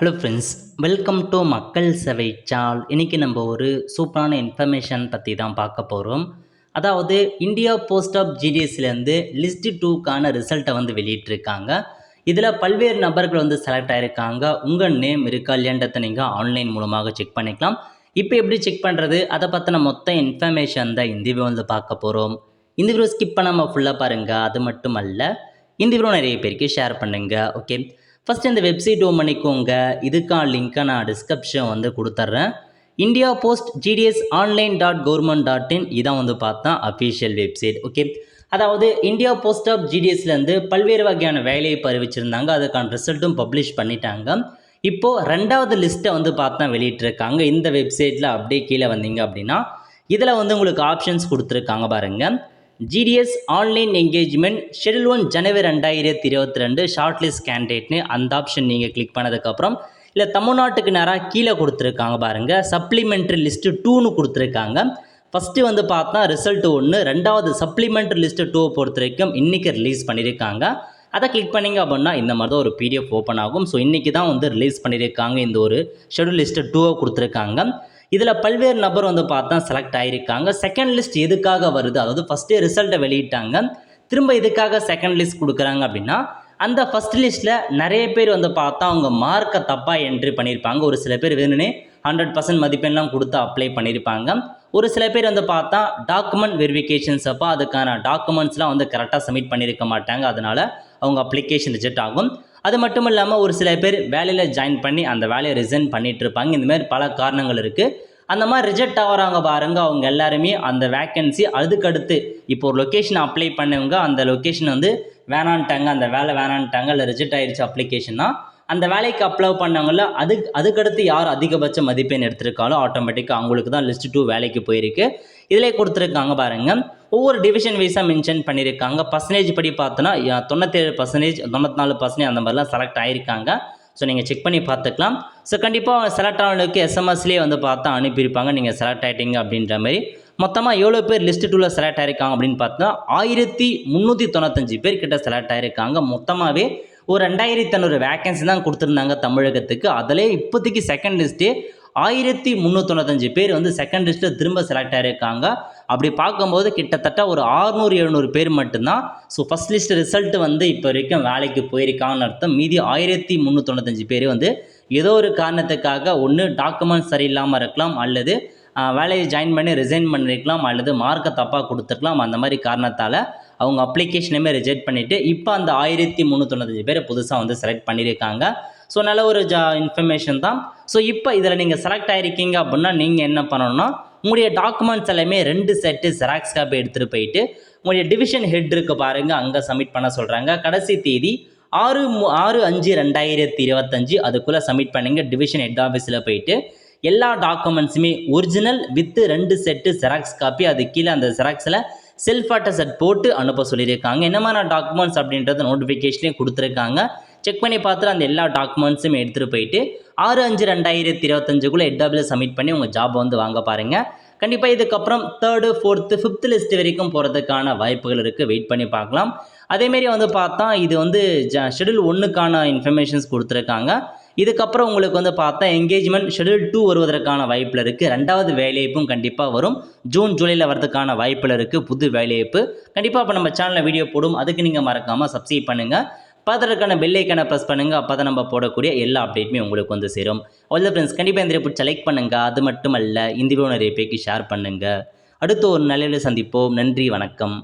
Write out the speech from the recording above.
Hello friends, welcome to மக்கள் சேவை சால். இன்றைக்கி நம்ம ஒரு சூப்பரான இன்ஃபர்மேஷன் பற்றி தான் பார்க்க போகிறோம். அதாவது இந்தியா போஸ்ட் ஆஃப் ஜிடிஎஸ்லேருந்து லிஸ்ட் டூக்கான ரிசல்ட்டை வெளியிட்டிருக்காங்க. இதில் பல்வேறு நபர்கள் செலக்ட் ஆகிருக்காங்க. உங்கள் நேம் இருக்கா இல்லைன்றதை நீங்கள் ஆன்லைன் மூலமாக செக் பண்ணிக்கலாம். இப்போ எப்படி செக் பண்ணுறது, அதை பற்றின மொத்த இன்ஃபர்மேஷன் தான் இந்த வீடியோ பார்க்க போகிறோம். இந்த வீடியோ ஸ்கிப் பண்ணாமல் ஃபுல்லாக பாருங்கள். அது மட்டும் அல்ல, இந்த வீடியோ நிறைய பேருக்கு ஷேர் பண்ணுங்கள். ஓகே, ஃபஸ்ட் இந்த வெப்சைட் ஓப்பன் பண்ணிக்கோங்க. இதுக்கான லிங்க்கை நான் டிஸ்கிரிப்ஷன் கொடுத்துட்றேன். India post GDS online .government.in இதான் பார்த்தா அஃபீஷியல் வெப்சைட். ஓகே, அதாவது இந்தியா போஸ்ட் ஆஃப் ஜிடிஎஸ்லேருந்து பல்வேறு வகையான வேலையை அறிவிச்சிருந்தாங்க. அதுக்கான ரிசல்ட்டும் பப்ளிஷ் பண்ணிட்டாங்க. இப்போது ரெண்டாவது லிஸ்ட்டை பார்த்தா வெளியிட்டிருக்காங்க. இந்த வெப்சைட்டில் அப்படியே கீழே வந்தீங்க அப்படின்னா இதில் உங்களுக்கு ஆப்ஷன்ஸ் கொடுத்துருக்காங்க பாருங்கள். ஜிடிஎஸ் ஆன்லைன் என்கேஜ்மெண்ட் ஷெடியூல் 1 ஜனவரி 2022 ஷார்ட் லிஸ்ட் கேண்டிடேட்னு அந்த ஆப்ஷன் நீங்கள் கிளிக் பண்ணதுக்கப்புறம் இல்லை தமிழ்நாட்டுக்கு நேராக கீழே கொடுத்துருக்காங்க பாருங்கள். சப்ளிமெண்ட்ரி லிஸ்ட்டு 2ன்னு கொடுத்துருக்காங்க. ஃபஸ்ட்டு பார்த்தா ரிசல்ட் 1, ரெண்டாவது சப்ளிமெண்ட்ரி லிஸ்ட்டு 2 பொறுத்த வரைக்கும் இன்றைக்கி ரிலீஸ் பண்ணியிருக்காங்க. அதை கிளிக் பண்ணிங்க அப்படின்னா இந்த மாதிரி தான் ஒரு பிடிஎஃப் ஓப்பன் ஆகும். ஸோ இன்றைக்கி தான் ரிலீஸ் பண்ணியிருக்காங்க. இந்த ஒரு ஷெடியூல் லிஸ்ட்டு 2 கொடுத்துருக்காங்க. இதில் பல்வேறு நபர் பார்த்தா செலக்ட் ஆகியிருக்காங்க. செகண்ட் லிஸ்ட் எதுக்காக வருது, அதாவது ஃபஸ்ட்டே ரிசல்ட்டை வெளியிட்டாங்க, திரும்ப எதுக்காக செகண்ட் லிஸ்ட் கொடுக்குறாங்க அப்படின்னா, அந்த ஃபஸ்ட் லிஸ்ட்டில் நிறைய பேர் பார்த்தா அவங்க மார்க்கை தப்பாக என்ட்ரி பண்ணியிருப்பாங்க. ஒரு சில பேர் வேணும்னே 100% மதிப்பெண்லாம் கொடுத்து அப்ளை பண்ணியிருப்பாங்க. ஒரு சில பேர் பார்த்தா டாக்குமெண்ட் வெரிஃபிகேஷன்ஸ் அப்போ அதுக்கான டாக்குமெண்ட்ஸ்லாம் கரெக்டாக சப்மிட் பண்ணியிருக்க மாட்டாங்க. அதனால் அவங்க அப்ளிகேஷன் ரிஜெக்ட் ஆகும். அது மட்டும் இல்லாமல் ஒரு சில பேர் வேலையில் ஜாயின் பண்ணி அந்த வேலையை ரிசைன் பண்ணிகிட்டு இருப்பாங்க. இந்தமாதிரி பல காரணங்கள் இருக்குது. அந்த மாதிரி ரிஜெக்ட் ஆகிறாங்க பாருங்கள். அவங்க எல்லாருமே அந்த வேக்கன்சி அதுக்கடுத்து இப்போ ஒரு லொக்கேஷன் அப்ளை பண்ணவங்க அந்த லொக்கேஷன் வேணான்ட்டாங்க, அந்த வேலை வேணான்ட்டாங்க, இல்லை ரிஜெக்ட் ஆகிடுச்சு அப்ளிகேஷன்னா, அந்த வேலைக்கு அப்ளை பண்ணவங்கள அதுக்கடுத்து யார் அதிகபட்ச மதிப்பெண் எடுத்திருக்காலோ ஆட்டோமேட்டிக்காக அவங்களுக்கு தான் லிஸ்ட் 2 வேலைக்கு போயிருக்கு. இதிலே கொடுத்துருக்காங்க பாருங்கள். ஒவ்வொரு டிவிஷன் வைஸாக மென்ஷன் பண்ணியிருக்காங்க. பர்சன்டேஜ் படி பார்த்தோன்னா 97%, 94% அந்த மாதிரிலாம் செலக்ட் ஆகியிருக்காங்க. ஸோ நீங்கள் செக் பண்ணி பார்த்துக்கலாம். ஸோ கண்டிப்பாக செலக்ட் ஆனவங்களுக்கு எஸ்எம்எஸ்லேயே பார்த்தா அனுப்பியிருப்பாங்க நீங்கள் செலக்ட் ஆகிட்டீங்க அப்படின்ற மாதிரி. மொத்தமாக எவ்வளோ பேர் லிஸ்ட் 2ல் செலக்ட் ஆகிருக்காங்க அப்படின்னு பார்த்தா 1395 பேர் கிட்ட செலக்ட் ஆகிருக்காங்க. மொத்தமாகவே ஒரு 2500 வேக்கன்சி தான் கொடுத்துருந்தாங்க தமிழகத்துக்கு. அதிலே இப்போதைக்கு செகண்ட் லிஸ்ட்டு 1395 பேர் செகண்ட் லிஸ்ட்டில் திரும்ப செலக்ட் ஆகிருக்காங்க. அப்படி பார்க்கும்போது கிட்டத்தட்ட ஒரு 600-700 பேர் மட்டும்தான் ஸோ ஃபஸ்ட் லிஸ்ட் ரிசல்ட் இப்போ வரைக்கும் வேலைக்கு போயிருக்காங்கன்னு அர்த்தம். மீதி 1395 பேர் ஏதோ ஒரு காரணத்துக்காக ஒன்று டாக்குமெண்ட் சரியில்லாமல் இருக்கலாம், அல்லது வேலையை ஜாயின் பண்ணி ரிசைன் பண்ணியிருக்கலாம், அல்லது மார்க்கை தப்பாக கொடுத்துருக்கலாம். அந்த மாதிரி காரணத்தால் அவங்க அப்ளிகேஷனுமே ரிஜெக்ட் பண்ணிவிட்டு இப்போ அந்த 1395 பேரை புதுசாக செலக்ட் பண்ணியிருக்காங்க. ஸோ நல்ல ஒரு இன்ஃபர்மேஷன் தான். ஸோ இப்போ இதில் நீங்கள் செலக்ட் ஆகிருக்கீங்க அப்படின்னா நீங்கள் என்ன பண்ணணும்னா, உங்களுடைய டாக்குமெண்ட்ஸ் எல்லாமே 2 செட்டு ஜெராக்ஸ் காப்பி எடுத்துகிட்டு போயிட்டு உங்களுடைய டிவிஷன் ஹெட் இருக்க பாருங்கள், அங்கே சப்மிட் பண்ண சொல்கிறாங்க. கடைசி தேதி 6/5/2025 அதுக்குள்ளே சப்மிட் பண்ணுங்கள். டிவிஷன் ஹெட் ஆஃபீஸில் போயிட்டு எல்லா டாக்குமெண்ட்ஸுமே original with 2 set xerox copy, அது கீழே அந்த ஜெராக்ஸில் செல்ஃப் அட்டஸ்டட் போட்டு அனுப்ப சொல்லியிருக்காங்க. என்ன மாதிரி டாக்குமெண்ட்ஸ் அப்படின்றத நோட்டிஃபிகேஷனே கொடுத்துருக்காங்க. செக் பண்ணி பார்த்துட்டு அந்த எல்லா டாக்குமெண்ட்ஸுமே எடுத்துகிட்டு போயிட்டு 6/5/2025 ஹெட் ஆஃபீஸில் சப்மிட் பண்ணி உங்கள் ஜாப் வாங்க பாருங்கள். கண்டிப்பாக இதுக்கப்புறம் 3rd, 4th, 5th லிஸ்ட் வரைக்கும் போகிறதுக்கான வாய்ப்புகள் இருக்குது. வெயிட் பண்ணி பார்க்கலாம். அதேமாரி பார்த்தா இது ஷெடியூல் 1க்கான இன்ஃபர்மேஷன்ஸ் கொடுத்துருக்காங்க. இதுக்கப்புறம் உங்களுக்கு பார்த்தா என்கேஜ்மெண்ட் ஷெடியூல் 2 வருவதற்கான வாய்ப்பில் இருக்குது. ரெண்டாவது வேலைவாய்ப்பும் கண்டிப்பாக வரும். ஜூன் ஜூலையில் வரதுக்கான வாய்ப்பில் இருக்குது புது வேலைவாய்ப்பு. கண்டிப்பாக இப்போ நம்ம சேனலில் வீடியோ போடும், அதுக்கு நீங்கள் மறக்காமல் சப்ஸ்கிரைப் பண்ணுங்கள். பார்த்துருக்கான பெல் ஐக்கானை ப்ரெஸ் பண்ணுங்கள். அப்போ தான் நம்ம போடக்கூடிய எல்லா அப்டேட்டுமே உங்களுக்கு சேரும். ஆல் தி ஃப்ரெண்ட்ஸ், கண்டிப்பாக இந்த பிடிச்ச லைக் பண்ணுங்கள். அது மட்டும் அல்ல, இந்த வீடியோ நிறைய பேருக்கு ஷேர் பண்ணுங்கள். அடுத்து ஒரு நல்ல சந்திப்போம். நன்றி, வணக்கம்.